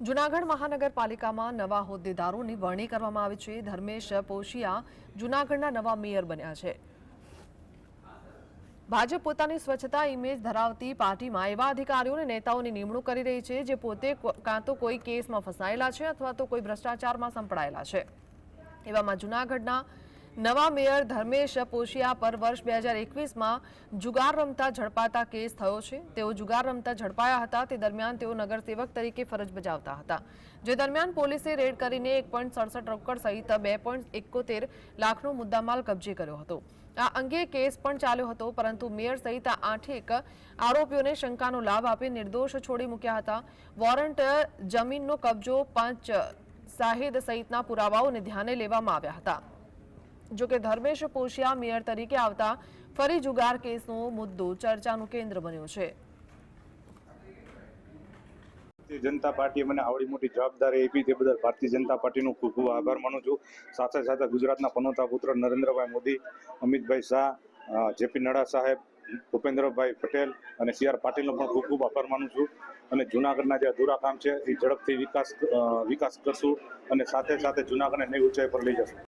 જૂનાગઢ મહાનગરપાલિકામાં નવા હોદ્દેદારોની વરણી કરવામાં આવી છે। ધર્મેશ પોશિયા જૂનાગઢના નવા મેયર બન્યા છે। ભાજપ પોતાની સ્વચ્છતા ઇમેજ ધરાવતી પાર્ટીમાં એવા અધિકારીઓ અને નેતાઓની નિમણૂક કરી રહી છે જે પોતે કાં તો કોઈ કેસમાં ફસાયેલા છે અથવા તો કોઈ ભ્રષ્ટાચારમાં સંપડાયેલા છે। એવામાં જૂનાગઢના નવા મેયર ધર્મેશ પોશિયા પર વર્ષ 2021માં જુગાર રમતા ઝડપાતા કેસ થયો છે। તેઓ જુગાર રમતા ઝડપાયા હતા। તે દરમિયાન તેઓ નગરસેવક તરીકે ફરજ બજાવતા હતા, જે દરમિયાન પોલીસે રેડ કરીને 1.67 રોકડ સહિત 2.71 લાખનો મુદ્દામાલ કબજે કર્યો હતો। આ અંગે કેસ પણ ચાલ્યો હતો, પરંતુ મેયર સહિત 8 આરોપીઓને શંકાનો લાભ આપી નિર્દોષ છોડી મૂક્યા હતા। વોરંટ જમીનનો કબજો પંચ સાહિદ સહિતના પુરાવાઓને ધ્યાને લેવામાં આવ્યા હતા। જોકે ધર્મેશ પોશિયા મેયર તરીકે આવતા ફરી જુગાર કેસનો મુદ્દો ચર્ચાનું કેન્દ્ર બન્યો છે। ભારતીય જનતા પાર્ટીએ મને આવડી મોટી જવાબદારી આપી તે બદલ ભારતીય જનતા પાર્ટીનો ખૂબ ખૂબ આભાર માનું છું। સાથે સાથે ગુજરાતના પનોતા પુત્ર નરેન્દ્રભાઈ મોદી, અમિતભાઈ શાહ, જેપી નડ્ડા સાહેબ, ભૂપેન્દ્રભાઈ પટેલ અને સી.આર. પાટીલનો પણ ખૂબ ખૂબ આભાર માનું છું। અને જૂનાગઢના જે અધૂરા કામ છે એ ઝડપથી વિકાસ કરશું અને સાથે સાથે જૂનાગઢને નવી ઊંચાઈ પર લઈ જશું।